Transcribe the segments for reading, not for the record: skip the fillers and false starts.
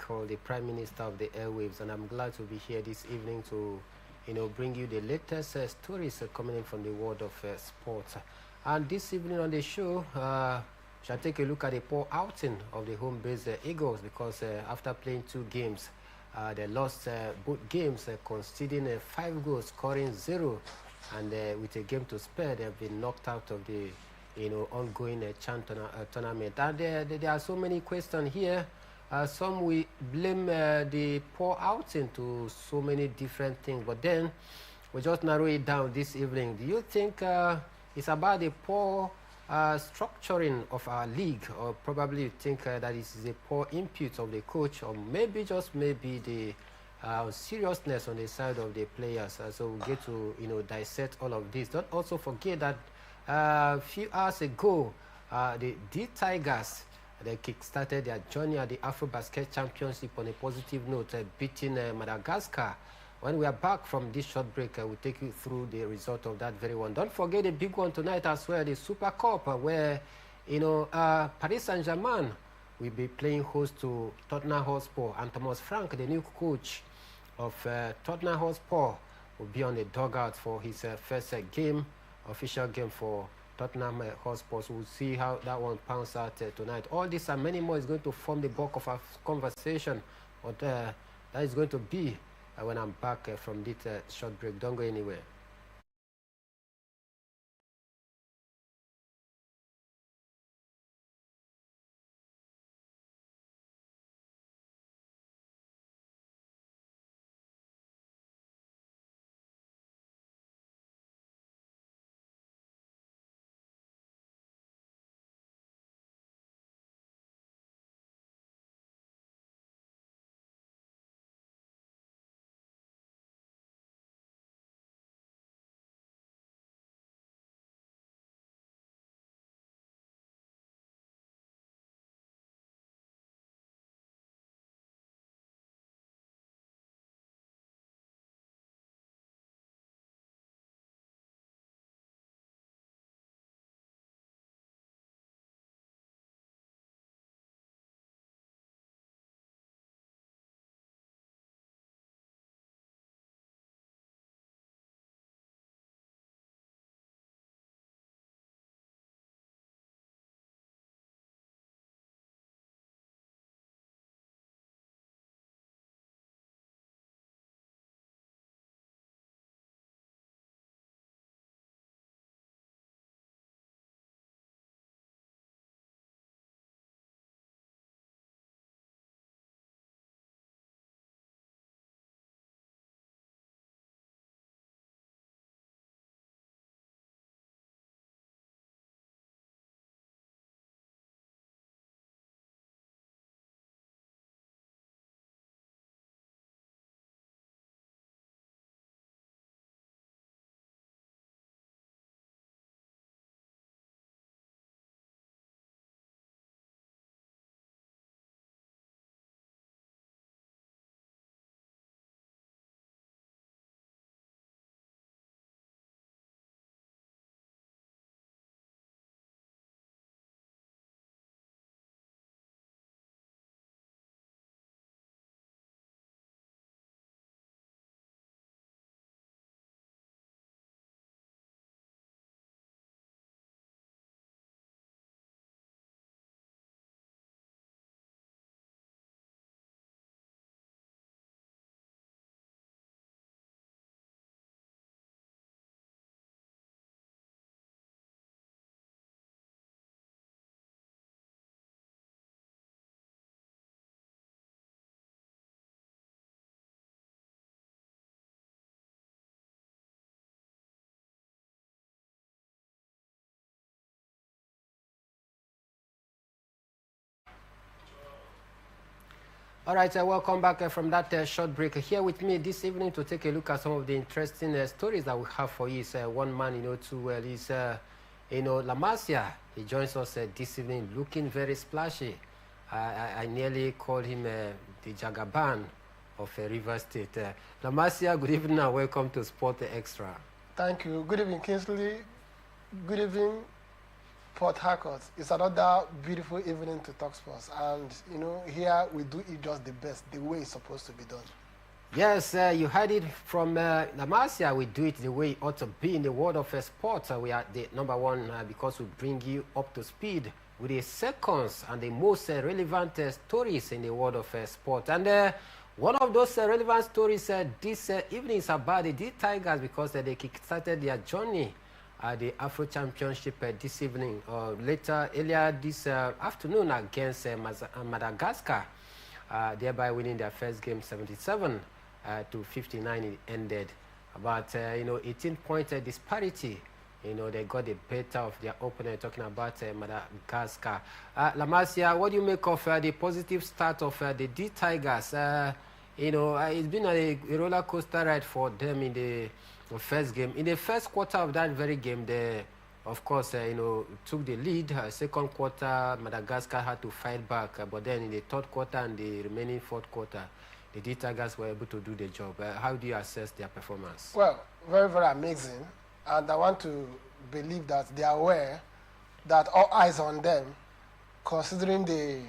or the Prime Minister of the airwaves, and I'm glad to be here this evening to, bring you the latest stories coming in from the world of sports. And this evening on the show, shall take a look at the poor outing of the home-based Eagles, because after playing 2 games, they lost both games, conceding 5 goals, scoring 0, and with a game to spare, they have been knocked out of the ongoing tournament. And there are so many questions here. Some we blame the poor outing to so many different things, but then we just narrow it down this evening. Do you think it's about the poor structuring of our league, or probably you think that this is a poor input of the coach, or maybe just maybe the seriousness on the side of the players? So we'll get to dissect all of this. Don't also forget that a few hours ago, the Tigers, they kick-started their journey at the AfroBasket Championship on a positive note, beating Madagascar. When we are back from this short break, we'll take you through the result of that very one. Don't forget the big one tonight as well, the Super Cup, where Paris Saint-Germain will be playing host to Tottenham Hotspur, and Thomas Frank, the new coach of Tottenham Hotspur, will be on the dugout for his first official game for Tottenham Hotspur. So we'll see how that one pans out tonight. All this and many more is going to form the bulk of our conversation, but that is going to be when I'm back from this short break. Don't go anywhere. All right, welcome back from that short break. Here with me this evening to take a look at some of the interesting stories that we have for you. Is one man too well. He's La Masia. He joins us this evening looking very splashy. I nearly called him the Jagaban of River State. La Masia, good evening and welcome to Sport Extra. Thank you. Good evening, Kingsley. Good evening, Port Harcourt. It's another beautiful evening to talk sports, and here we do it just the best, the way it's supposed to be done. Yes, you heard it from Namasia. We do it the way it ought to be in the world of sports. We are the number one because we bring you up to speed with the seconds and the most relevant stories in the world of sport. And one of those relevant stories this evening is about the D Tigers, because they kick-started their journey at the Afro Championship this evening, earlier this afternoon against Madagascar, thereby winning their first game 77 to 59. It ended about 18-point disparity. They got the better of their opponent, talking about Madagascar. Lamasia, what do you make of the positive start of the D Tigers? It's been a roller coaster ride for them in the first game. In the first quarter of that very game, they, of course, took the lead. Second quarter, Madagascar had to fight back. But then in the third quarter and the remaining fourth quarter, the D Tigers were able to do the job. How do you assess their performance? Well, very, very amazing. And I want to believe that they are aware that all eyes on them, considering the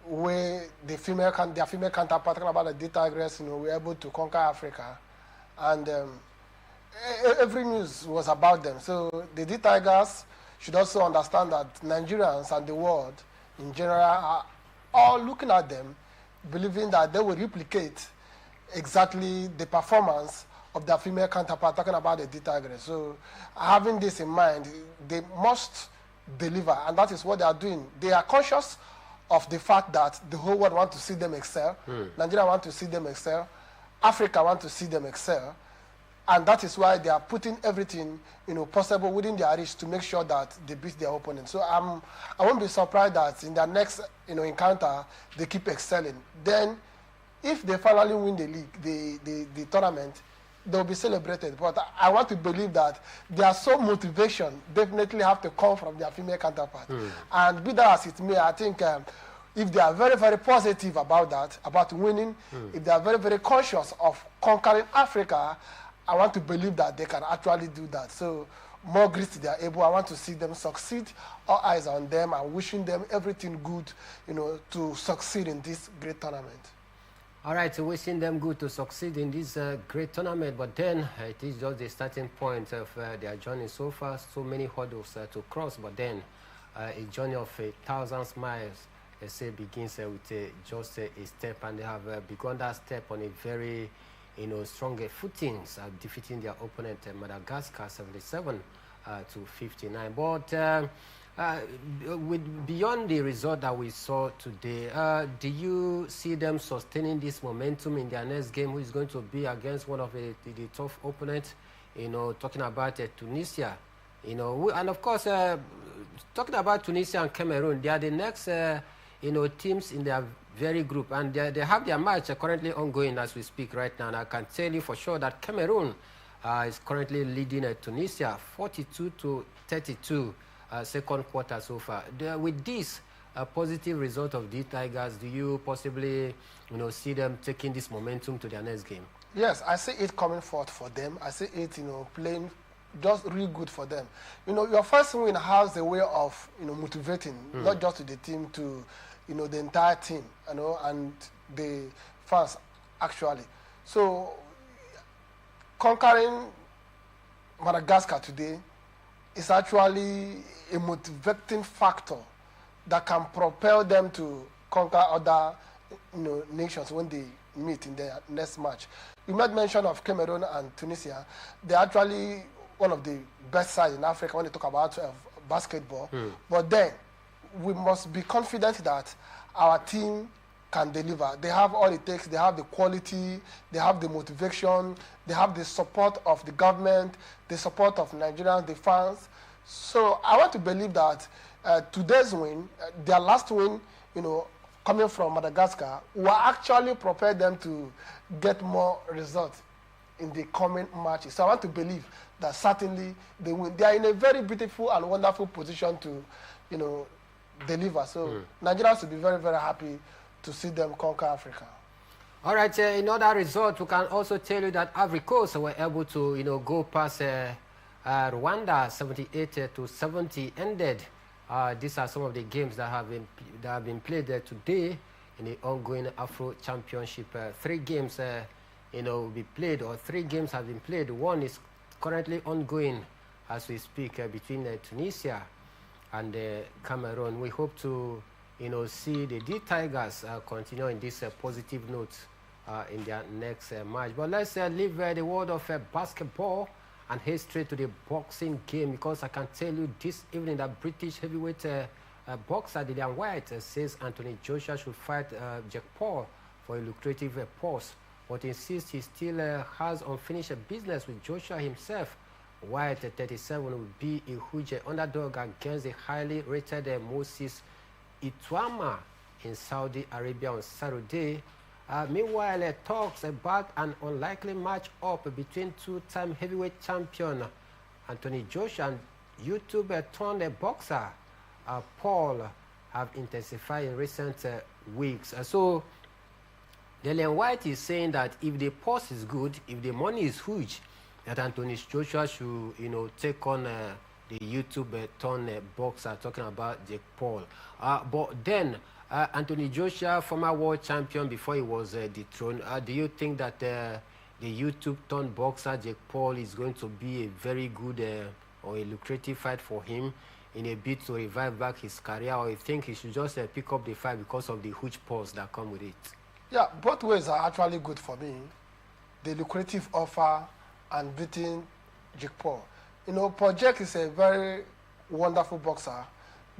way their female counterpart, talking about the D Tigers, were able to conquer Africa. And every news was about them. So the D Tigers should also understand that Nigerians and the world in general are all looking at them, believing that they will replicate exactly the performance of their female counterpart, talking about the D Tigers. So having this in mind, they must deliver, and that is what they are doing. They are conscious of the fact that the whole world wants to see them excel. Nigeria wants to see them excel. Africa wants to see them excel. And that is why they are putting everything possible within their reach to make sure that they beat their opponent. So I won't be surprised that in their next encounter, they keep excelling. Then, if they finally win the league, the tournament, they'll be celebrated. But I want to believe that their sole motivation definitely have to come from their female counterpart. And be that as it may, I think if they are very, very positive about that, about winning, if they are very, very conscious of conquering Africa, I want to believe that they can actually do that. So more great they are able. I want to see them succeed. All eyes on them, and wishing them everything good, to succeed in this great tournament. All right, so wishing them good to succeed in this great tournament, but then it is just the starting point of their journey so far. So many hurdles to cross, but then a journey of 1,000 miles, they say, begins with just a step, and they have begun that step on a very stronger footings, defeating their opponent Madagascar 77 to 59. But beyond the result that we saw today, do you see them sustaining this momentum in their next game, who is going to be against one of the tough opponents? Talking about Tunisia, and of course, talking about Tunisia and Cameroon, they are the next, teams in their very group, and they have their match currently ongoing as we speak right now. And I can tell you for sure that Cameroon is currently leading Tunisia 42 to 32. Second quarter so far. With this positive result of the Tigers, do you possibly see them taking this momentum to their next game? Yes, I see it coming forth for them. I see it playing just really good for them. Your first win has a way of motivating, not just to the team, to the entire team, and the fans actually. So conquering Madagascar today is actually a motivating factor that can propel them to conquer other nations when they meet in their next match. You made mention of Cameroon and Tunisia. They're actually one of the best sides in Africa when they talk about basketball. But then we must be confident that our team can deliver. They have all it takes. They have the quality, they have the motivation, they have the support of the government, the support of Nigerians, the fans. So I want to believe that today's win, their last win, coming from Madagascar, will actually prepare them to get more results in the coming matches. So I want to believe that certainly they win. They are in a very beautiful and wonderful position to, deliver. So Nigerians will be very, very happy to see them conquer Africa. All right, in other results, we can also tell you that Ivory Coast were able to, go past Rwanda 78 to 70 ended. These are some of the games that have been played today in the ongoing Afro Championship. 3 games, will be played, or 3 games have been played. One is currently ongoing as we speak between Tunisia and Cameroon. We hope to, see the D Tigers continue in this positive note in their next match. But let's leave the world of basketball and head straight to the boxing game, because I can tell you this evening that British heavyweight boxer Dillian Whyte says Anthony Joshua should fight Jake Paul for a lucrative purse, but insists he still has unfinished business with Joshua himself. Whyte, 37, will be a huge underdog against the highly rated Moses Ituama in Saudi Arabia on Saturday. Meanwhile, talks about an unlikely match-up between 2-time heavyweight champion Anthony Joshua and YouTube-turned boxer Paul have intensified in recent weeks. So Dillian Whyte is saying that if the purse is good, if the money is huge, that Anthony Joshua should, take on the YouTube-turned boxer, talking about Jake Paul. But then, Anthony Joshua, former world champion before he was dethroned, do you think that the YouTube-turned boxer Jake Paul is going to be a very good or a lucrative fight for him in a bid to revive back his career, or you think he should just pick up the fight because of the huge purse that come with it? Yeah, both ways are actually good for me. The lucrative offer and beating Jake Paul. Paul Jake is a very wonderful boxer,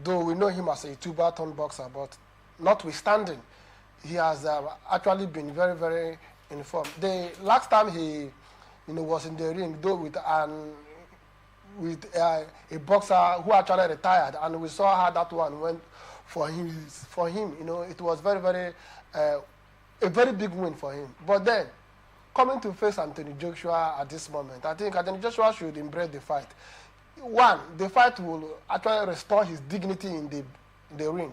though we know him as a YouTuber-turned boxer, but notwithstanding, he has actually been very, very informed. The last time he, was in the ring, though with a boxer who actually retired, and we saw how that one went for him. It was very, very a very big win for him. But then, coming to face Anthony Joshua at this moment, I think Anthony Joshua should embrace the fight. One, the fight will actually restore his dignity in the ring.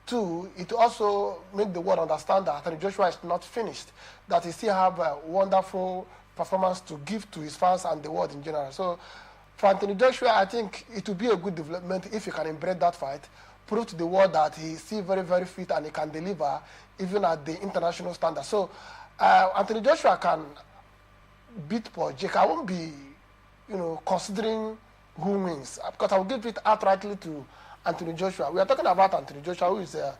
2, it also make the world understand that Anthony Joshua is not finished, that he still have a wonderful performance to give to his fans and the world in general. So for Anthony Joshua, I think it will be a good development if he can embrace that fight, prove to the world that he is still very, very fit and he can deliver even at the international standard. So Anthony Joshua can beat Paul Jake. I won't be, considering who wins, because I will give it outrightly to Anthony Joshua. We are talking about Anthony Joshua, who is a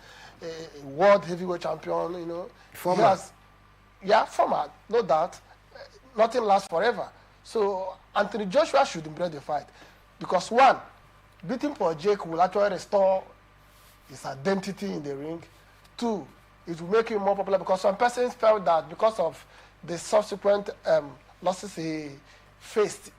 world heavyweight champion, Former. Former, no doubt. Nothing lasts forever. So Anthony Joshua should embrace the fight, because 1, beating Paul Jake will actually restore his identity in the ring. 2, it will make him more popular, because some persons felt that because of the subsequent losses he faced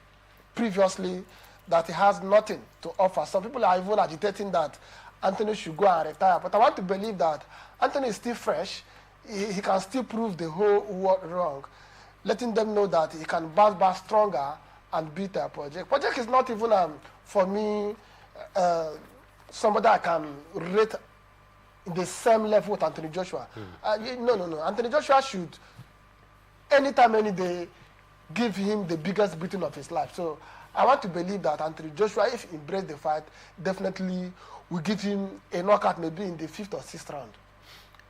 previously, that he has nothing to offer. Some people are even agitating that Anthony should go and retire. But I want to believe that Anthony is still fresh. He can still prove the whole world wrong, letting them know that he can bounce back stronger and beat their Project. Project is not even, for me, somebody I can rate in the same level with Anthony Joshua. No. Anthony Joshua should, anytime, any day, give him the biggest beating of his life. So I want to believe that Anthony Joshua, if he embraces the fight, definitely will give him a knockout maybe in the 5th or 6th round.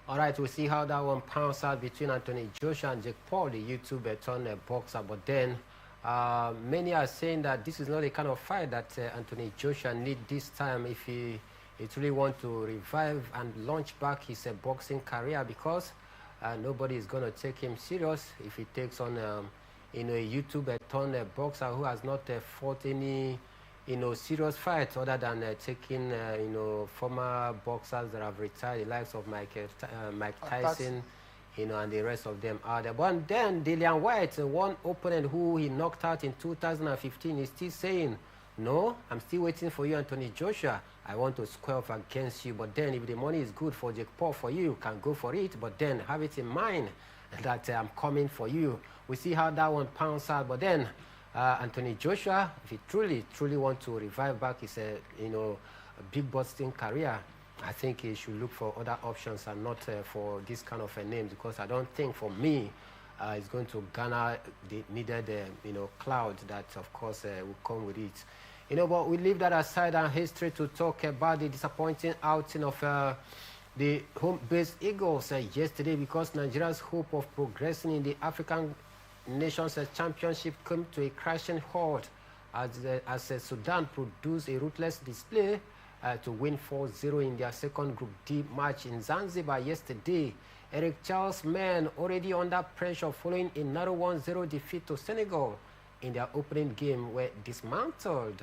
All right, we'll see how that one pounds out between Anthony Joshua and Jake Paul, the YouTube-turned boxer. But then, many are saying that this is not the kind of fight that Anthony Joshua needs this time if he really wants to revive and launch back his boxing career, because nobody is going to take him serious if he takes on a YouTube-turned boxer who has not fought any serious fight other than taking former boxers that have retired, the likes of Mike Tyson, and the rest of them out there. But then Dillian Whyte, one opponent who he knocked out in 2015, is still saying, no, I'm still waiting for you, Anthony Joshua. I want to square off against you. But then if the money is good for Jake Paul for you can go for it. But then have it in mind that I'm coming for you. We see how that one pounds out. But then Anthony Joshua, if he truly want to revive back his a big boxing career, I think he should look for other options and not for this kind of a name, because I don't think, for me, is going to garner the needed, cloud that, of course, will come with it. But we leave that aside and history to talk about the disappointing outing of the home-based Eagles yesterday, because Nigeria's hope of progressing in the African Nations Championship came to a crashing halt as Sudan produced a ruthless display to win 4-0 in their second Group D match in Zanzibar yesterday. Eric Charles' men, already under pressure following a narrow 1-0 defeat to Senegal in their opening game, were dismantled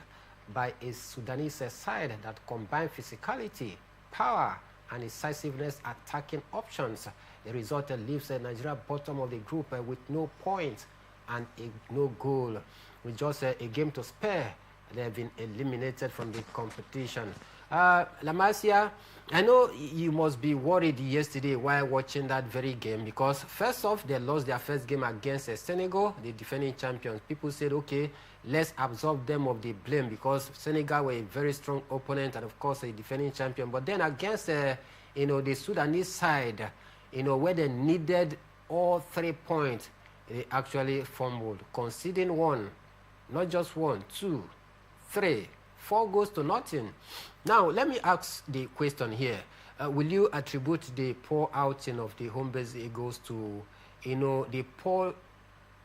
by a Sudanese side that combined physicality, power, and incisiveness attacking options. The result leaves Nigeria bottom of the group with no points and no goal. With just a game to spare, they have been eliminated from the competition. Lamasia, I know you must be worried yesterday while watching that very game, because first off, they lost their first game against Senegal, the defending champions. People said, okay, let's absolve them of the blame because Senegal were a very strong opponent and, of course, a defending champion. But then against, the Sudanese side, where they needed all 3 points, they actually fumbled, conceding one, not just 1, 2, 3, 4 goals to nothing. Now, let me ask the question here. Will you attribute the poor outing of the home-based Eagles to, the poor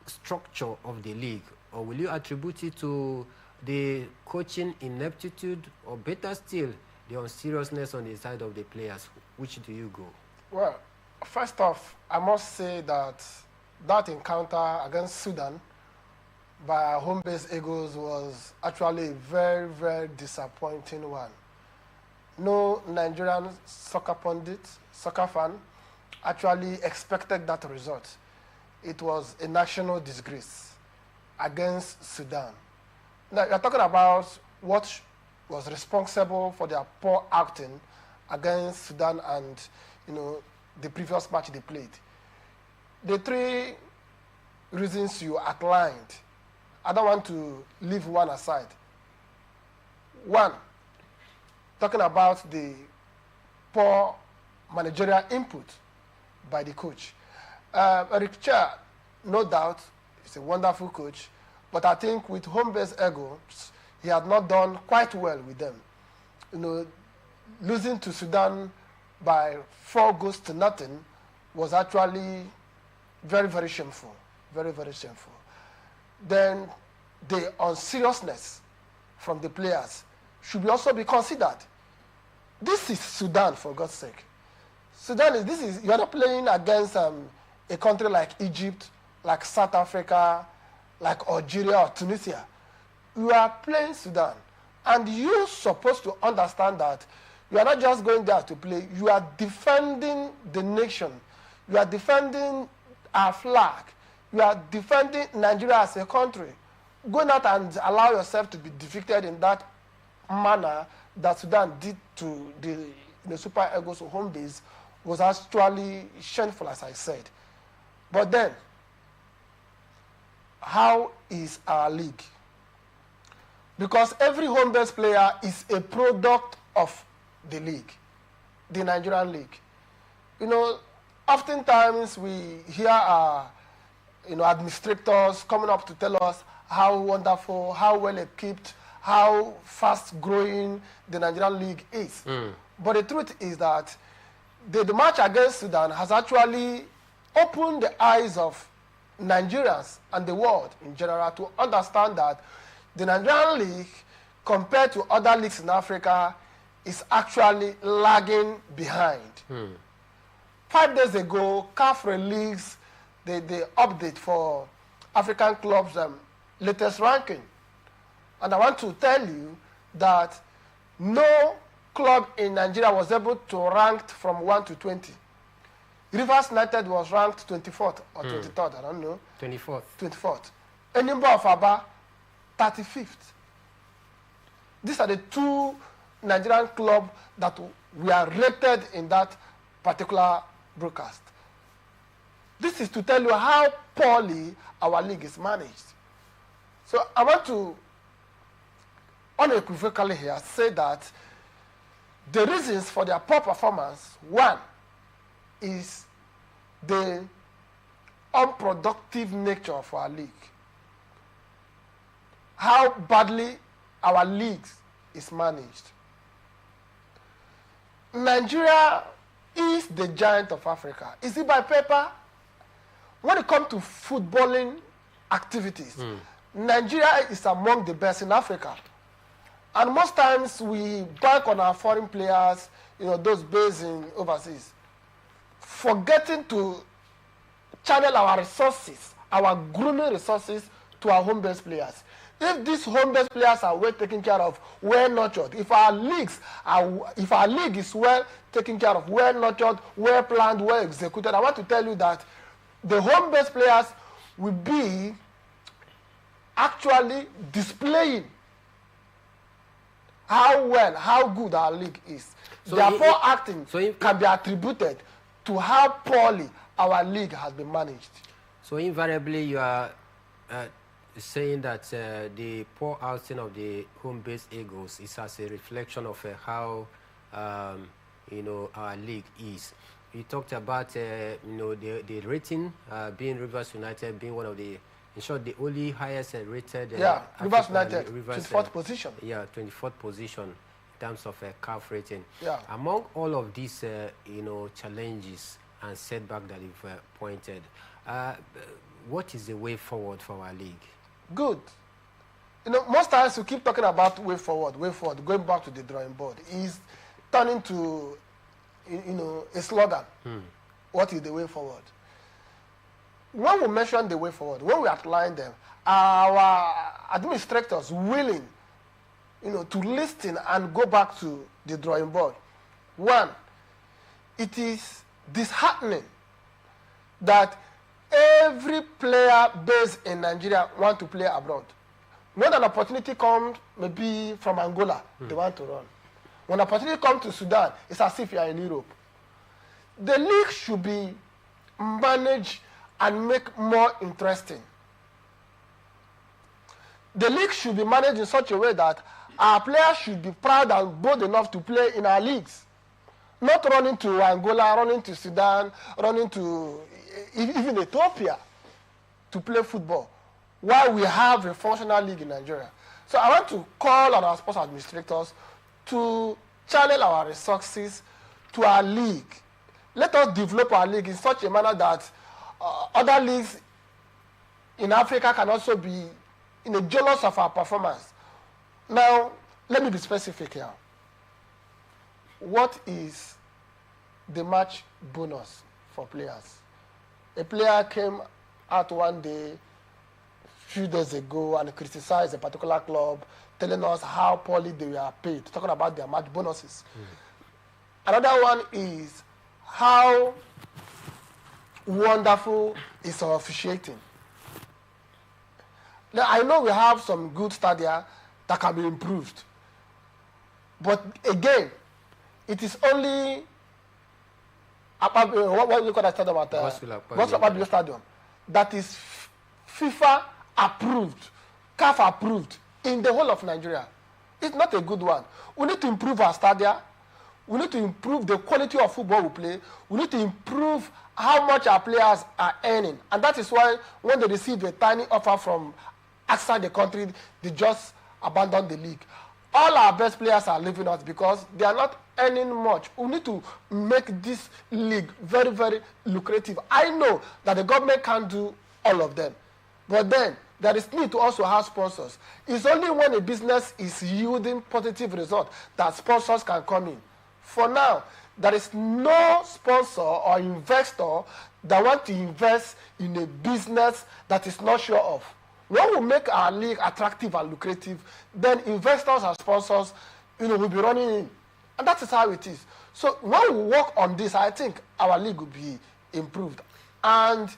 structure of the league? Or will you attribute it to the coaching ineptitude, or better still, the unseriousness on the side of the players? Which do you go? Well, first off, I must say that that encounter against Sudan by our home-based Eagles was actually a very, very disappointing one. No Nigerian soccer pundit, soccer fan, actually expected that result. It was a national disgrace against Sudan. Now, you're talking about what was responsible for their poor acting against Sudan and, the previous match they played. The 3 reasons you outlined, I don't want to leave one aside. One, talking about the poor managerial input by the coach. Eric Chair, no doubt, is a wonderful coach, but I think with home-based Eagles, he had not done quite well with them. Losing to Sudan by 4 goals to nothing was actually very, very shameful. Very, very shameful. Then the unseriousness from the players should also be considered. This is Sudan, for God's sake. Sudan you are not playing against a country like Egypt, like South Africa, like Algeria or Tunisia. You are playing Sudan. And you're supposed to understand that you are not just going there to play, you are defending the nation. You are defending our flag. You are defending Nigeria as a country. Going out and allow yourself to be defeated in that manner that Sudan did to the Super Eagles home base was actually shameful, as I said. But then, how is our league? Because every home-based player is a product of the league, the Nigerian league. Oftentimes we hear our administrators coming up to tell us how wonderful, how well equipped, how fast growing the Nigerian league is. But the truth is that the match against Sudan has actually opened the eyes of Nigerians and the world in general to understand that the Nigerian league, compared to other leagues in Africa, is actually lagging behind. 5 days ago, CAF released the update for African clubs' latest ranking. And I want to tell you that no club in Nigeria was able to rank from 1 to 20. Rivers United was ranked 24th or 23rd, I don't know. 24th. 24th. Enyimba of Aba, 35th. These are the 2 Nigerian clubs that were rated in that particular broadcast. This is to tell you how poorly our league is managed. So I want to unequivocally here say that the reasons for their poor performance, one, is the unproductive nature of our league. How badly our leagues is managed. Nigeria is the giant of Africa. Is it by paper? When it comes to footballing activities, Nigeria is among the best in Africa. And most times we bank on our foreign players, those based in overseas, forgetting to channel our resources, our grooming resources to our home-based players. If these home-based players are well taken care of, well nurtured, if our league is well taken care of, well nurtured, well planned, well executed, I want to tell you that the home-based players will be actually displaying how good our league is. So their poor acting can be attributed to how poorly our league has been managed. So invariably you are saying that the poor outing of the home-based Eagles is as a reflection of how our league is. You talked about the rating being Rivers United being one of the, in short, the only highest rated. Rivers United, 24th position. Yeah, 24th position in terms of CAF rating. Yeah. Among all of these, challenges and setback that you've pointed, what is the way forward for our league? Good. Most times we keep talking about way forward, going back to the drawing board. Is turning to, a slogan. What is the way forward? When we mention the way forward, when we outline them, our administrators willing, to listen and go back to the drawing board. One, it is disheartening that every player based in Nigeria want to play abroad. When an opportunity comes, maybe from Angola, they want to run. When an opportunity comes to Sudan, it's as if you are in Europe. The league should be managed and make more interesting. The league should be managed in such a way that our players should be proud and bold enough to play in our leagues. Not running to Angola, running to Sudan, running to even Ethiopia to play football, while we have a functional league in Nigeria. So I want to call on our sports administrators to channel our resources to our league. Let us develop our league in such a manner that other leagues in Africa can also be jealous of our performance. Now, let me be specific here. What is the match bonus for players? A player came out one day, few days ago, and criticized a particular club, telling us how poorly they were paid, talking about their match bonuses. Another one is how wonderful is our officiating. Now, I know we have some good stadia that can be improved, but again, it is only what we call that stadium at Gospel Stadium that is FIFA approved, CAF approved in the whole of Nigeria. It's not a good one. We need to improve our stadia. We need to improve the quality of football we play. We need to improve how much our players are earning. And that is why when they receive a tiny offer from outside the country, they just abandon the league. All our best players are leaving us because they are not earning much. We need to make this league very, very lucrative. I know that the government can't do all of them. But then, there is need to also have sponsors. It's only when a business is yielding positive results that sponsors can come in. For now, there is no sponsor or investor that want to invest in a business that is not sure of. When we make our league attractive and lucrative, then investors and sponsors, will be running in. And that is how it is. So when we work on this, I think our league will be improved. And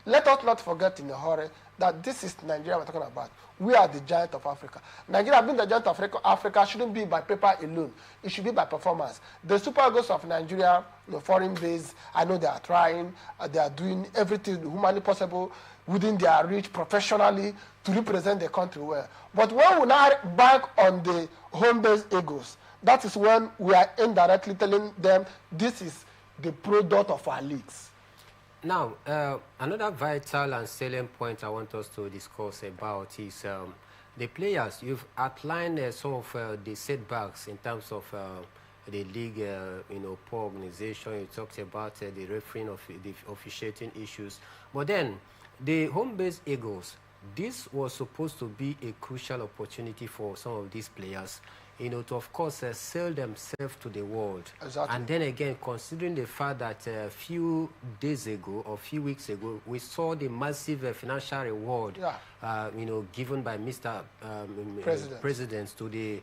let us not forget in a hurry that this is Nigeria we're talking about. We are the giant of Africa. Nigeria being the giant of Africa shouldn't be by paper alone. It should be by performance. The Super Eagles of Nigeria, foreign base, I know they are trying. They are doing everything humanly possible within their reach professionally to represent the country well. But when we now bank on the home-based Eagles, that is when we are indirectly telling them this is the product of our leagues. Now, another vital and salient point I want us to discuss about is the players. You've outlined some of the setbacks in terms of the league, poor organization. You talked about the refereeing of the officiating issues. But then, the home-based Eagles, this was supposed to be a crucial opportunity for some of these players, to of course sell themselves to the world. Exactly. And then again, considering the fact that a few days ago or few weeks ago, we saw the massive financial reward, given by Mr. President to the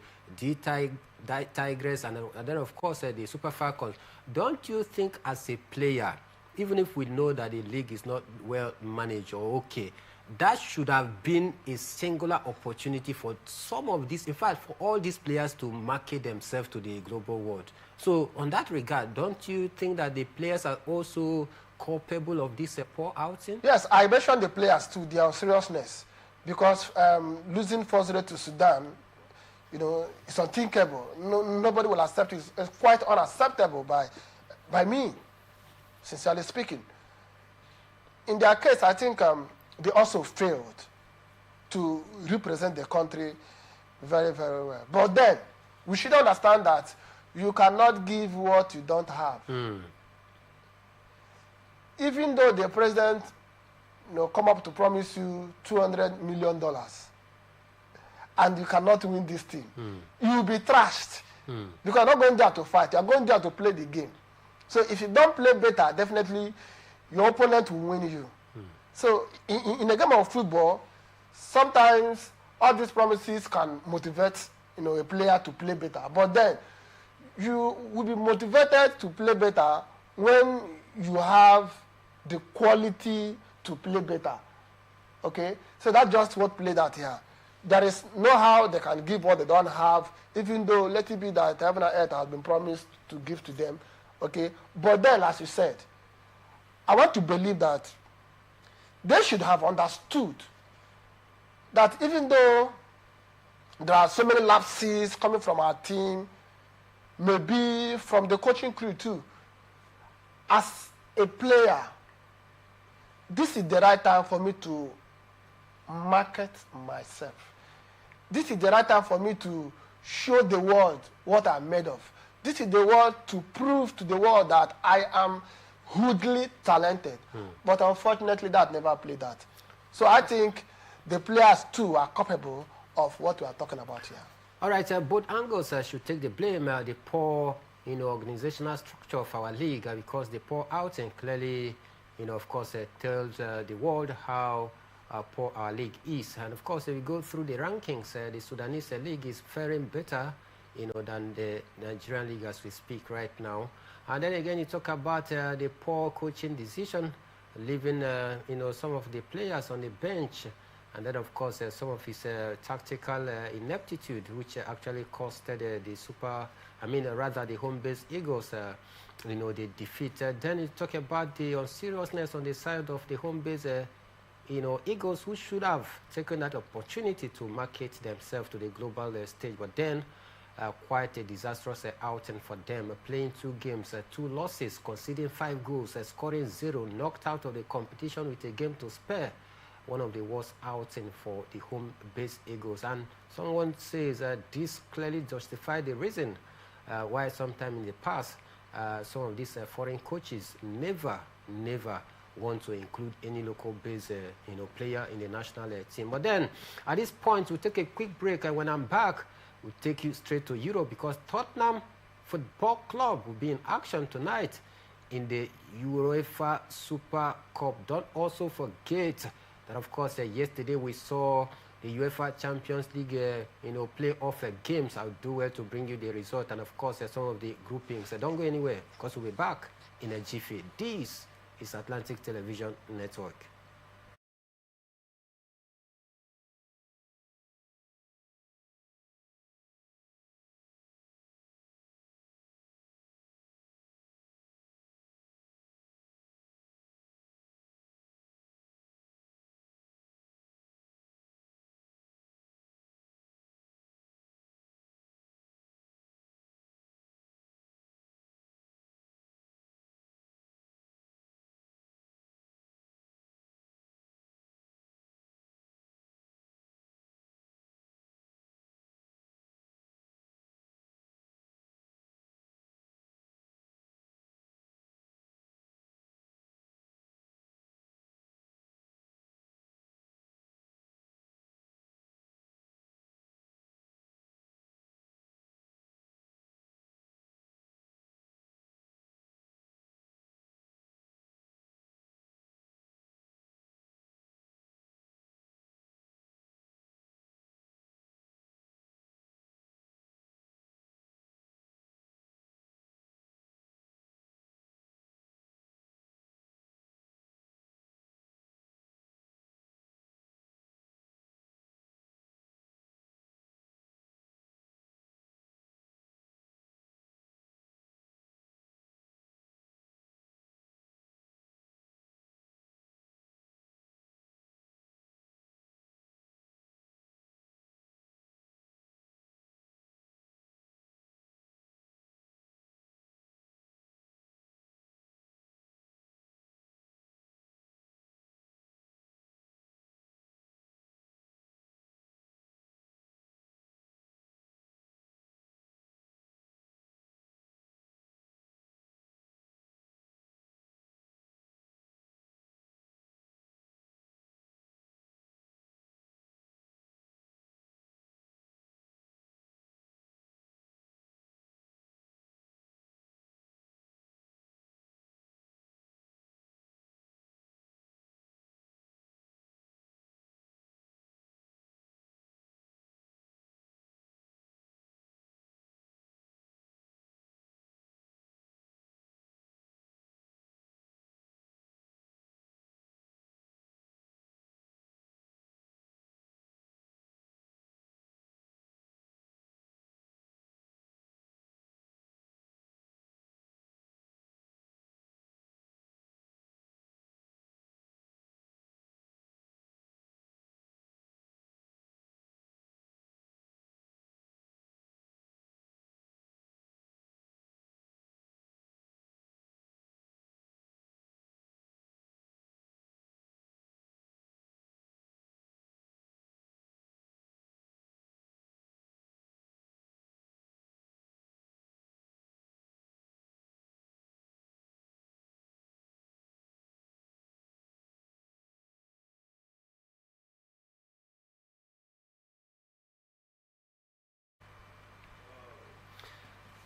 Tigress and then of course the Super Falcons. Don't you think as a player, even if we know that the league is not well managed or okay, that should have been a singular opportunity for some of these, in fact, for all these players to market themselves to the global world? So, on that regard, don't you think that the players are also culpable of this poor outing? Yes, I mentioned the players too, their seriousness, because losing 4-0 to Sudan, it's unthinkable. Nobody will accept it. It's quite unacceptable by me, sincerely speaking. In their case, I think they also failed to represent the country very, very well. But then, we should understand that you cannot give what you don't have. Even though the president, come up to promise you $200 million, and you cannot win this thing, you'll be trashed. Because you're not going there to fight. You're going there to play the game. So if you don't play better, definitely your opponent will win you. So in a game of football, sometimes all these promises can motivate a player to play better. But then you will be motivated to play better when you have the quality to play better. Okay? So that's just what played out here. There is no how they can give what they don't have, even though let it be that heaven and earth has been promised to give to them. Okay? But then, as you said, I want to believe that they should have understood that even though there are so many lapses coming from our team, maybe from the coaching crew too, as a player, this is the right time for me to market myself. This is the right time for me to show the world what I'm made of. This is the world to prove to the world that I am hugely talented. But unfortunately, that never played out. So I think the players too are capable of what we are talking about here. All right, both angles should take the blame. The poor, organizational structure of our league, because the poor outing clearly, of course, tells the world how poor our league is. And of course, if we go through the rankings, the Sudanese league is faring better, than the Nigerian league as we speak right now. And then again, you talk about the poor coaching decision, leaving, some of the players on the bench. And then, of course, some of his tactical ineptitude, which actually costed the home-based Eagles, they defeated. Then you talk about the unseriousness on the side of the home-based, Eagles, who should have taken that opportunity to market themselves to the global stage. But then, quite a disastrous outing for them, playing 2 games, 2 losses, conceding 5 goals, scoring 0, knocked out of the competition with a game to spare. One of the worst outing for the home-based Eagles. And someone says this clearly justifies the reason why sometime in the past some of these foreign coaches never want to include any local-based player in the national team. But then at this point, we'll take a quick break, and when I'm back, we'll take you straight to Europe, because Tottenham Football Club will be in action tonight in the UEFA Super Cup. Don't also forget that, of course, yesterday we saw the UEFA Champions League, playoff games. I'll do well to bring you the result and, of course, some of the groupings. Don't go anywhere, because we'll be back in a jiffy. This is Atlantic Television Network.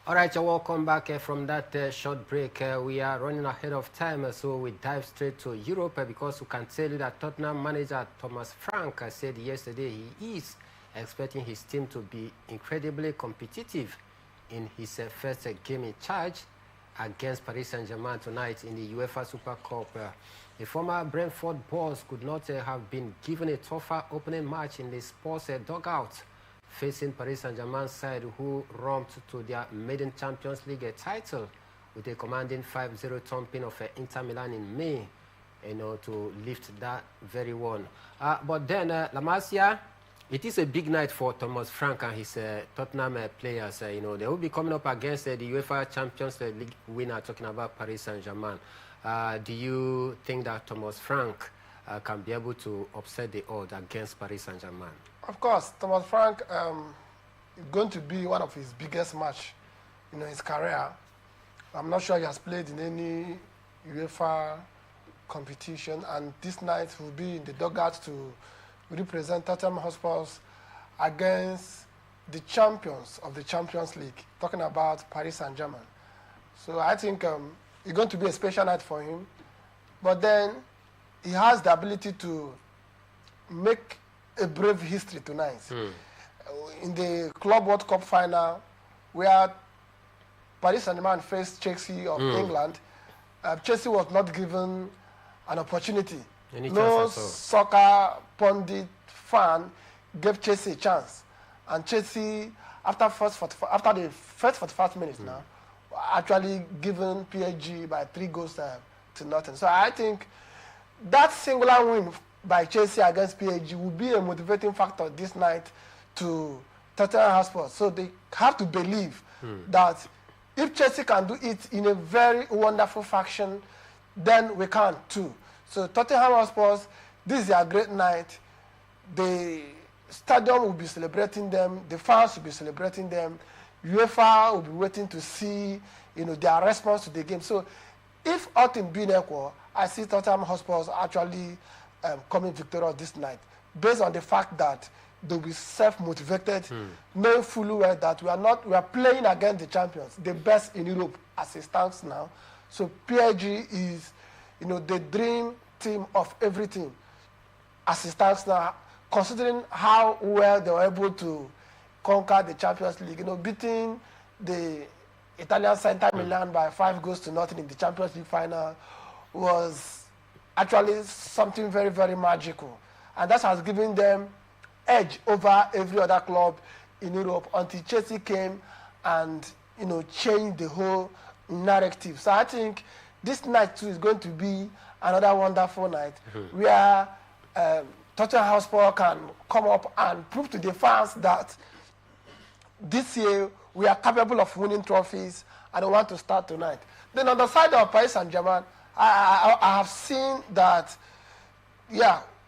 All right, you're welcome back from that short break. We are running ahead of time, so we dive straight to Europe because we can tell you that Tottenham manager Thomas Frank said yesterday he is expecting his team to be incredibly competitive in his first game in charge against Paris Saint-Germain tonight in the UEFA Super Cup. The former Brentford boss could not have been given a tougher opening match in the Spurs dugout, facing Paris Saint-Germain's side, who romped to their maiden Champions League title with a commanding 5-0 thumping of Inter Milan in May, to lift that very one. But then, La Masia, it is a big night for Thomas Frank and his Tottenham players. They will be coming up against the UEFA Champions League winner, talking about Paris Saint-Germain. Do you think that Thomas Frank can be able to upset the odds against Paris Saint-Germain? Of course, Thomas Frank is going to be one of his biggest match in his career. I'm not sure he has played in any UEFA competition, and this night will be in the dugout to represent Tottenham Hotspur against the champions of the Champions League, talking about Paris Saint-Germain. So I think it's going to be a special night for him. But then he has the ability to make a brave history tonight. In the Club World Cup final, where Paris Saint-Germain faced Chelsea of England, Chelsea was not given an opportunity. No soccer pundit fan gave Chelsea a chance. And Chelsea, after the first 45 minutes now, actually given PSG by 3-0. So I think that singular win by Chelsea against PSG will be a motivating factor this night to Tottenham Hotspur. So they have to believe that if Chelsea can do it in a very wonderful fashion, then we can too. So Tottenham Hotspur, this is a great night. The stadium will be celebrating them. The fans will be celebrating them. UEFA will be waiting to see, their response to the game. So if all things being equal, I see Tottenham Hotspur actually coming victorious this night, based on the fact that they'll be self-motivated, knowing fully well that we are playing against the champions, the best in Europe as it stands now. So PSG is, the dream team of everything as it stands now, considering how well they were able to conquer the Champions League, beating the Italian Inter Milan by 5-0 in the Champions League final was actually something very, very magical. And that has given them edge over every other club in Europe until Chelsea came and, changed the whole narrative. So I think this night too is going to be another wonderful night where Tottenham Hotspur can come up and prove to the fans that this year we are capable of winning trophies, and I want to start tonight. Then on the side of Paris Saint-Germain, I have seen that,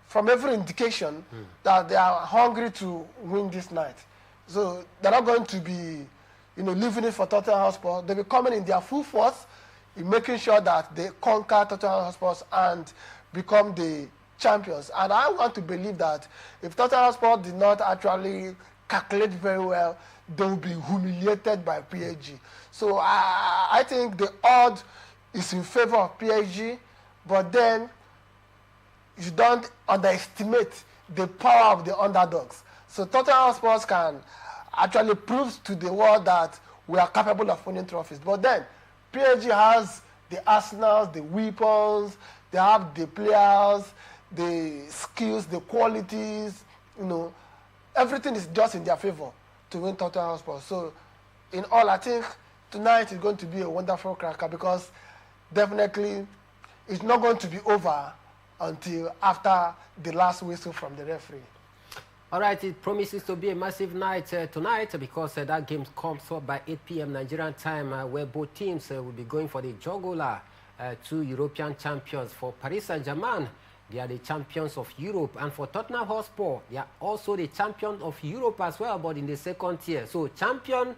from every indication, that they are hungry to win this night. So they're not going to be, leaving it for Tottenham Hotspur. They'll be coming in their full force in making sure that they conquer Tottenham Hotspur and become the champions. And I want to believe that if Tottenham Hotspur did not actually calculate very well, they will be humiliated by PSG. So I think the odd is in favor of PSG, but then you don't underestimate the power of the underdogs. So Tottenham Hotspur can actually prove to the world that we are capable of winning trophies. But then PSG has the arsenals, the weapons, they have the players, the skills, the qualities, everything is just in their favor to win Tottenham Hotspur. So in all, I think tonight is going to be a wonderful cracker, because definitely it's not going to be over until after the last whistle from the referee. All right, it promises to be a massive night tonight, because that game comes up by 8 p.m. Nigerian time, where both teams will be going for the jugular. Two European champions. For Paris Saint-Germain, they are the champions of Europe, and for Tottenham Hotspur, they are also the champion of Europe as well, but in the second tier. So champion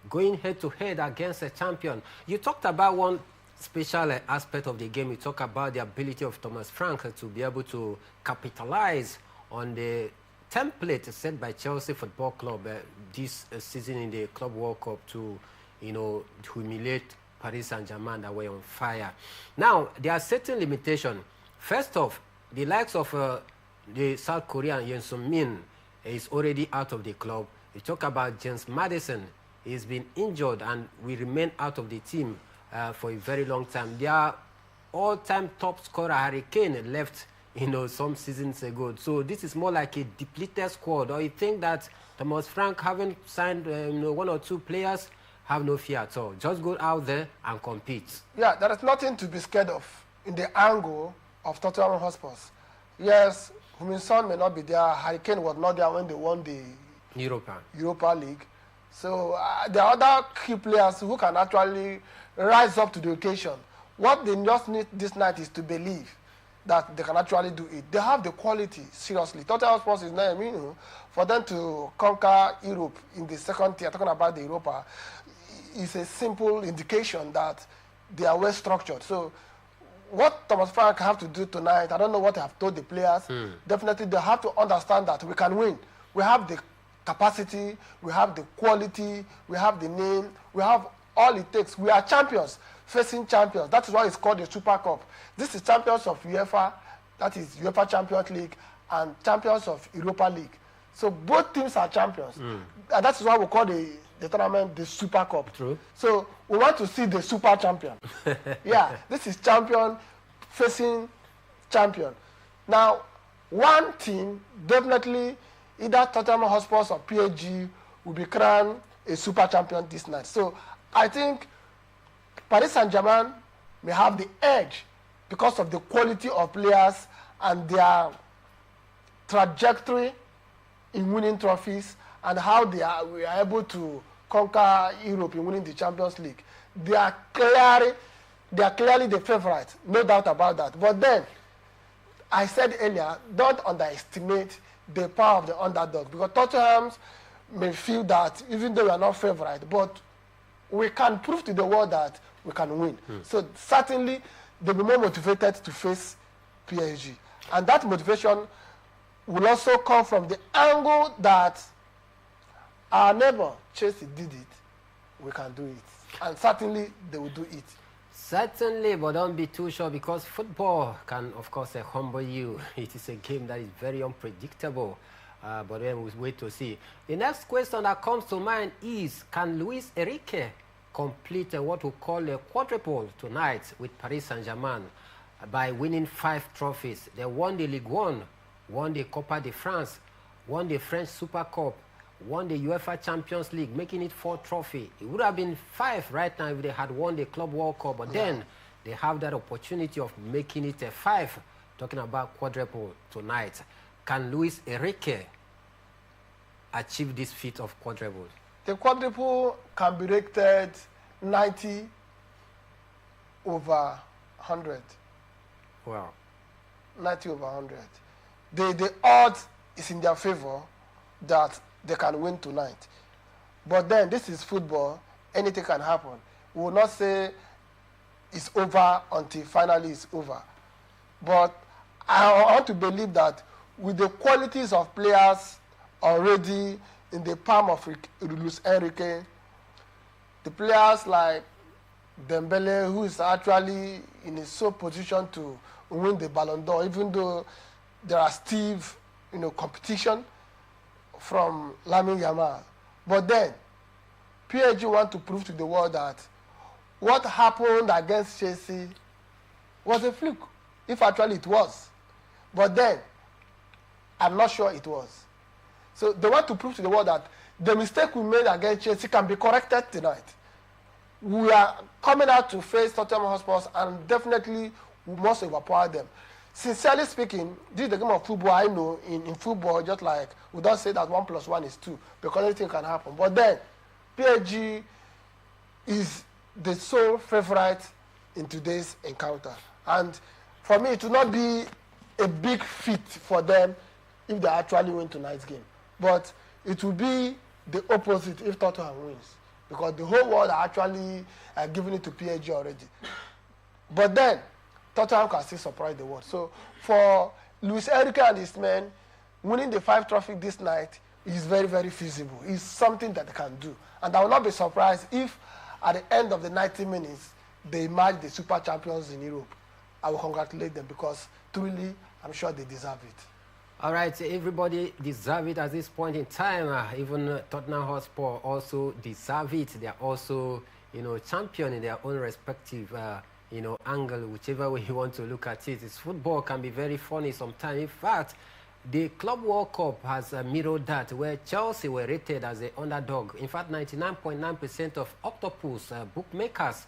going head-to-head against a champion. You talked about one special aspect of the game. You talk about the ability of Thomas Frank to be able to capitalize on the template set by Chelsea Football Club this season in the Club World Cup to, humiliate Paris Saint-Germain that were on fire. Now, there are certain limitations. First off, the likes of the South Korean Yoon Sung-min is already out of the club. You talk about James Maddison. He's been injured and will remain out of the team for a very long time. Their all-time top scorer, Harry Kane, left some seasons ago. So this is more like a depleted squad. Or you think that Thomas Frank, having signed one or two players, have no fear at all? Just go out there and compete. Yeah, there is nothing to be scared of in the angle of Tottenham Hotspur. Yes, Heung-min Son may not be there. Harry Kane was not there when they won the Europa League. So there are other key players who can actually rise up to the occasion. What they just need this night is to believe that they can actually do it. They have the quality, seriously. Tottenham Hotspur is not for them to conquer Europe in the second tier, talking about the Europa, is a simple indication that they are well structured. So what Thomas Frank have to do tonight, I don't know what I have told the players. Definitely they have to understand that we can win. We have the capacity, we have the quality, we have the name, we have all it takes. We are champions, facing champions. That is why it's called the Super Cup. This is champions of UEFA, that is UEFA Champions League, and champions of Europa League. So both teams are champions. And that is why we call the tournament the Super Cup. True. So we want to see the super champion. Yeah, this is champion facing champion. Now, one team, definitely, either Tottenham Hotspur or PSG will be crowned a super champion this night. So I think Paris Saint-Germain may have the edge because of the quality of players and their trajectory in winning trophies and how we are able to conquer Europe in winning the Champions League. They are clearly the favorite, no doubt about that. But then, I said earlier, don't underestimate the power of the underdog, because Tottenham may feel that even though we are not favorite, but we can prove to the world that we can win. So certainly they'll be more motivated to face PSG. And that motivation will also come from the angle that our neighbor Chelsea did it, we can do it. And certainly they will do it. Certainly, but don't be too sure, because football can, of course, humble you. It is a game that is very unpredictable. But then we'll wait to see. The next question that comes to mind is, can Luis Enrique complete what we call a quadruple tonight with Paris Saint-Germain by winning 5 trophies? They won the Ligue 1, won the Copa de France, won the French Super Cup, won the UEFA Champions League, making it 4 trophies. It would have been 5 right now if they had won the Club World Cup, but then they have that opportunity of making it a 5, talking about quadruple tonight. Can Luis Enrique achieve this feat of quadruple? The quadruple can be rated 90 over 100. Wow. 90 over 100. The odds is in their favor that they can win tonight. But then, this is football. Anything can happen. We will not say it's over until finally it's over. But I want to believe that with the qualities of players already in the palm of Luis Enrique, the players like Dembele, who is actually in a sole position to win the Ballon d'Or, even though there are stiff, competition from Lamine Yamal. But then, PSG want to prove to the world that what happened against Chelsea was a fluke, if actually it was. But then, I'm not sure it was. So they want to prove to the world that the mistake we made against Chelsea can be corrected tonight. We are coming out to face Tottenham Hotspur, and definitely we must overpower them. Sincerely speaking, this is the game of football. I know in football, just like we don't say that 1 + 1 is 2, because anything can happen. But then, PSG is the sole favorite in today's encounter. And for me, it will not be a big feat for them if they actually win tonight's game. But it will be the opposite if Tottenham wins, because the whole world are actually giving it to PSG already. But then, Tottenham can still surprise the world. So for Luis Enrique and his men, winning the 5 trophies this night is very, very feasible. It's something that they can do. And I will not be surprised if at the end of the 90 minutes, they emerged the super champions in Europe. I will congratulate them because truly, I'm sure they deserve it. All right, so everybody deserve it at this point in time. Even Tottenham Hotspur also deserve it. They are also, champion in their own respective, angle, whichever way you want to look at it. This football can be very funny sometimes. In fact, the Club World Cup has mirrored that, where Chelsea were rated as the underdog. In fact, 99.9% of octopus bookmakers,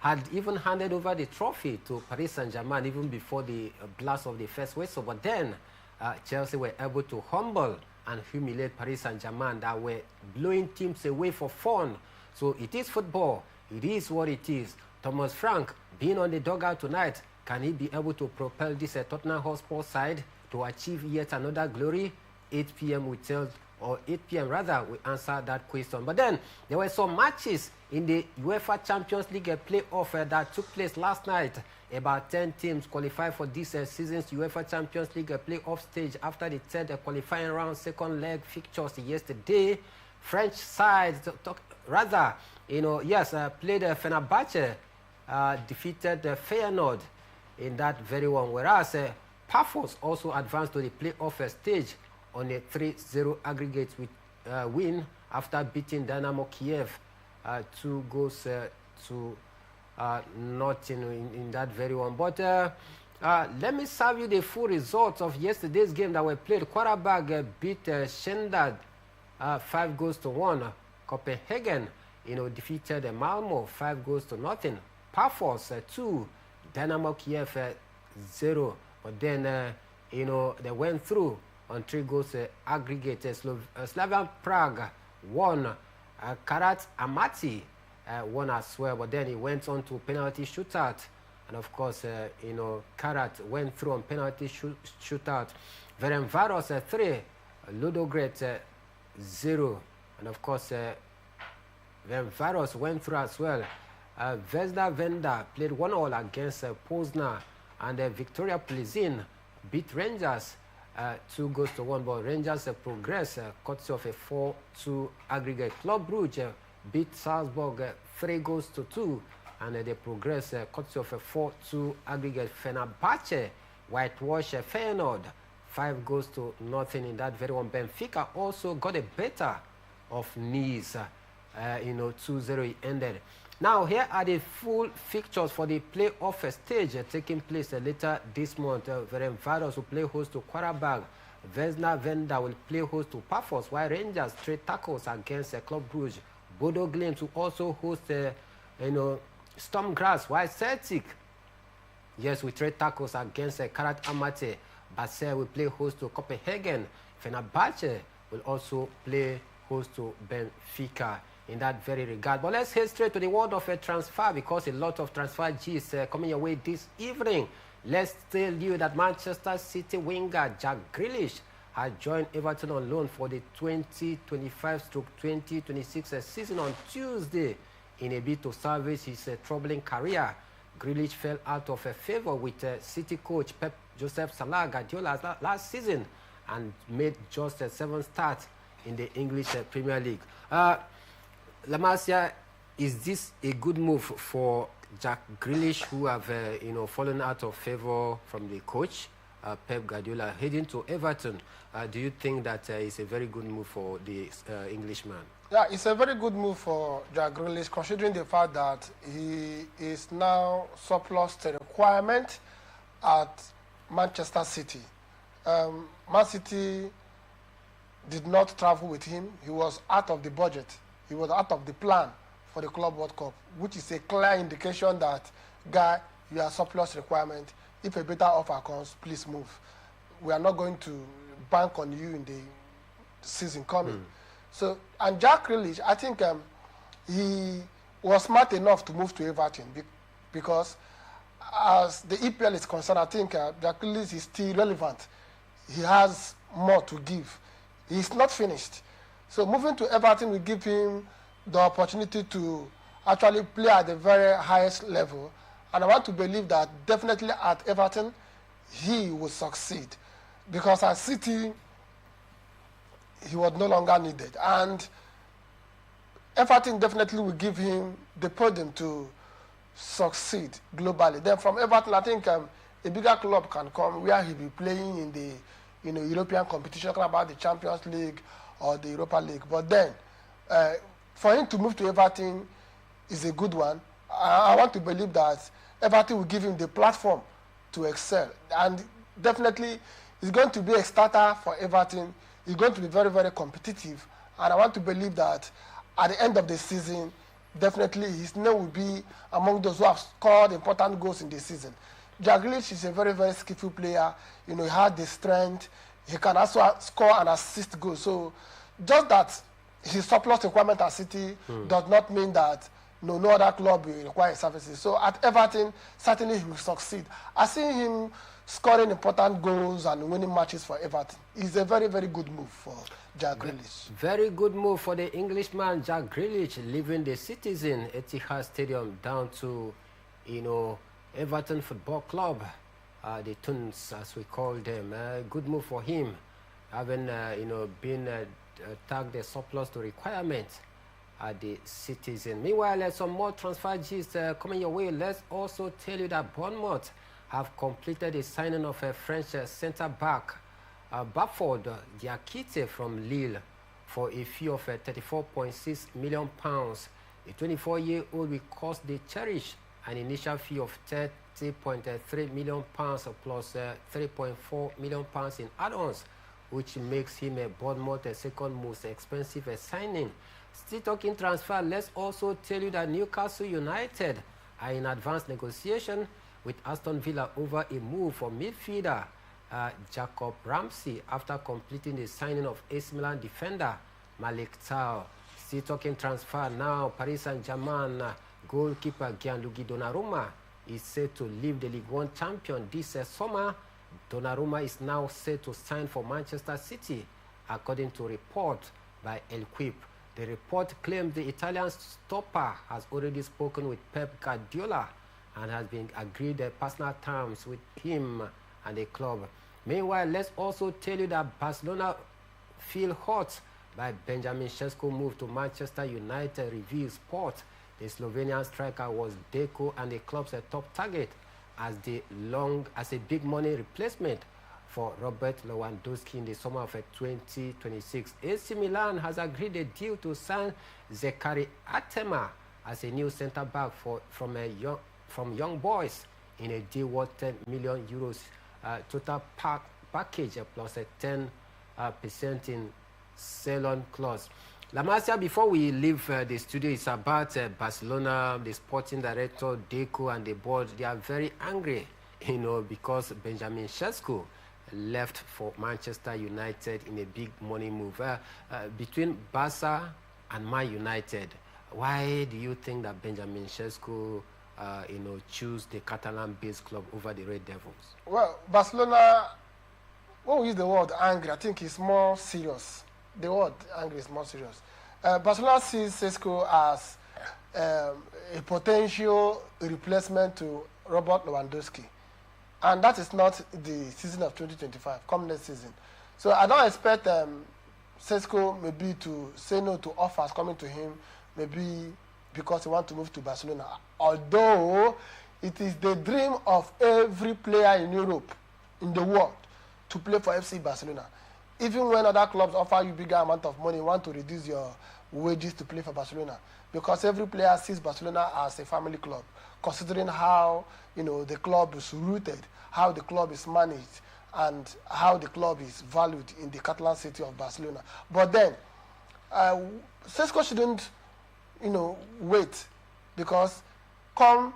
had even handed over the trophy to Paris Saint-Germain even before the blast of the first whistle. But then Chelsea were able to humble and humiliate Paris Saint-Germain that were blowing teams away for fun. So it is football. It is what it is. Thomas Frank, being on the dugout tonight, can he be able to propel this Tottenham Hotspur side to achieve yet another glory? 8 p.m. we tell, or 8 p.m. rather, we answer that question. But then there were some matches in the UEFA Champions League playoff that took place last night. About 10 teams qualified for this season's UEFA Champions League playoff stage after the third qualifying round second leg fixtures yesterday. French side, played Fenerbahce, defeated Feyenoord in that very one, whereas Pafos also advanced to the playoff stage on a 3-0 aggregate win after beating Dynamo Kiev 2 goals to nothing in that very one. But let me serve you the full results of yesterday's game that were played. Quarterback beat Shendad 5 goals to 1. Copenhagen, defeated Malmo 5 goals to nothing. Pafos 2, Dynamo Kiev 0. But then, they went through on 3 goals aggregate. Slavian Prague won. Karat Amati won as well, but then he went on to penalty shootout. And of course, Karat went through on penalty shootout. Ferencváros 3, Ludogorets 0. And of course, Ferencváros went through as well. Vesda Venda played 1-1 against Poznan, and Victoria Plzeň beat Rangers 2 goals to 1, but Rangers progress courtesy of a 4-2 aggregate. Club Brugge beat Salzburg 3 goals to 2, and they progress courtesy of a 4-2 aggregate. Fenerbahce whitewash Feyenoord 5 goals to nothing in that very one. Benfica also got a better of Nice, 2-0 it ended. Now, here are the full fixtures for the playoff stage taking place later this month. Ferencváros will play host to Qarabağ. Vesna Venda will play host to Pafos, while Rangers trade tackles against Club Brugge. Bodo Glimt will also host, Storm Graz, while Celtic, we trade tackles against Karat Amate. Basel will play host to Copenhagen. Fenerbahce will also play host to Benfica in that very regard. But let's head straight to the world of a transfer, because a lot of transfer G's coming your way this evening. Let's tell you that Manchester City winger Jack Grealish has joined Everton on loan for the 2025-2026 season on Tuesday in a bid to salvage his troubling career. Grealish fell out of favor with City coach Pep Guardiola last season and made just 7 starts in the English Premier League. Lamasia, is this a good move for Jack Grealish, who have fallen out of favor from the coach Pep Guardiola, heading to Everton? Do you think that it's a very good move for the Englishman? Yeah, it's a very good move for Jack Grealish, considering the fact that he is now surplus to requirement at Manchester City. Man City did not travel with him. He was out of the budget. He was out of the plan for the Club World Cup, which is a clear indication that, guy, you are surplus requirement. If a better offer comes, please move. We are not going to bank on you in the season coming. So, and Jack Grealish, I think he was smart enough to move to Everton because as the EPL is concerned, I think Jack Grealish is still relevant. He has more to give. He's not finished. So moving to Everton will give him the opportunity to actually play at the very highest level. And I want to believe that definitely at Everton, he will succeed. Because at City, he was no longer needed. And Everton definitely will give him the podium to succeed globally. Then from Everton, I think a bigger club can come where he'll be playing in the European competition, talking about the Champions League or the Europa League. But then, for him to move to Everton is a good one. I want to believe that Everton will give him the platform to excel. And definitely, he's going to be a starter for Everton. He's going to be very, very competitive. And I want to believe that at the end of the season, definitely his name will be among those who have scored important goals in the season. Jack Grealish is a very, very skillful player. He has the strength. He can also score and assist goals. So just that his surplus requirement at City does not mean that no other club will require his services. So at Everton, certainly he will succeed. I see him scoring important goals and winning matches for Everton. It's a very, very good move for Jack Grealish. Very good move for the Englishman, Jack Grealish, leaving the Citizen Etihad Stadium down to, Everton Football Club, the Toons, as we call them. Good move for him, having, been tagged the surplus to requirement at the Citizen. Meanwhile, some more transfer gist coming your way. Let's also tell you that Bournemouth have completed the signing of a French centre-back, Baford Diakite from Lille, for a fee of £34.6 million. The 24-year-old will cost the Cherish an initial fee of £30.3 million plus £3.4 million in add-ons, which makes him a Bournemouth's second most expensive signing. Still talking transfer, let's also tell you that Newcastle United are in advanced negotiation with Aston Villa over a move for midfielder Jacob Ramsey after completing the signing of AC Milan defender Malik Tau. Still talking transfer now, Paris Saint-Germain goalkeeper Gianluigi Donnarumma is set to leave the League One champion this summer. Donnarumma is now set to sign for Manchester City, according to report by El Quip. The report claims the Italian stopper has already spoken with Pep Guardiola and has been agreed personal terms with him and the club. Meanwhile, let's also tell you that Barcelona feel hot by Benjamin Šeško's move to Manchester United, reveals Sport. The Slovenian striker was Deco and the club's top target as a big money replacement for Robert Lewandowski in the summer of 2026. AC Milan has agreed a deal to sign Zekari Atema as a new centre-back from Young Boys in a deal worth €10 million total package plus a 10% in sell-on clause. La Masia, before we leave the studio, it's about Barcelona, the sporting director, Deco, and the board. They are very angry, because Benjamin Šeško left for Manchester United in a big money move. Between Barca and Man United, why do you think that Benjamin Šeško choose the Catalan-based club over the Red Devils? Well, Barcelona, when we use the word angry, I think it's more serious. The word angry is more serious. Barcelona sees Šeško as a potential replacement to Robert Lewandowski. And that is not the season of 2025, come next season. So I don't expect Šeško maybe to say no to offers coming to him, maybe because he wants to move to Barcelona. Although it is the dream of every player in Europe, in the world, to play for FC Barcelona. Even when other clubs offer you bigger amount of money, you want to reduce your wages to play for Barcelona. Because every player sees Barcelona as a family club, considering how the club is rooted, how the club is managed, and how the club is valued in the Catalan city of Barcelona. But then, Šeško shouldn't wait, because come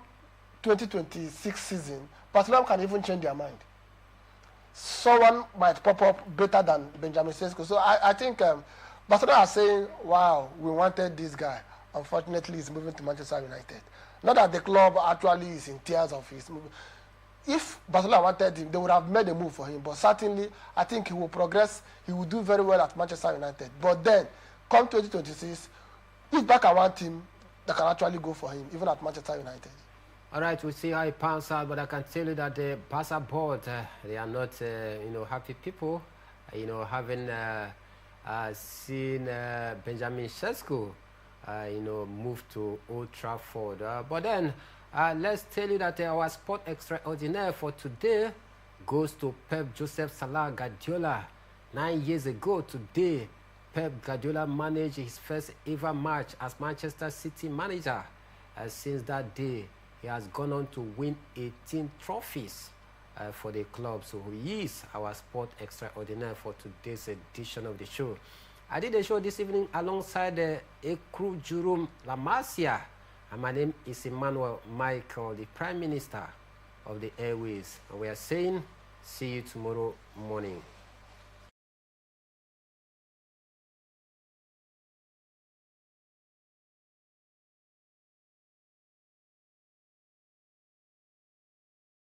2026 season, Barcelona can even change their mind. Someone might pop up better than Benjamin Šeško. So I think Barcelona are saying, wow, we wanted this guy. Unfortunately, he's moving to Manchester United. Not that the club actually is in tears of his move. If Barcelona wanted him, they would have made a move for him. But certainly, I think he will progress. He will do very well at Manchester United. But then, come 2026, if Barca want him, they can actually go for him, even at Manchester United. All right, we'll see how it pans out, but I can tell you that the Barca board, they are not, happy people, having seen Benjamin Šeško moved to Old Trafford. But then, let's tell you that our sport extraordinaire for today goes to Pep Joseph Salah Guardiola. 9 years ago today, Pep Guardiola managed his first ever match as Manchester City manager. Since that day, he has gone on to win 18 trophies for the club. So he is our sport extraordinaire for today's edition of the show. I did the show this evening alongside Ekru Jurum Lamasia. And my name is Emmanuel Michael, the Prime Minister of the Airways. And we are saying, see you tomorrow morning.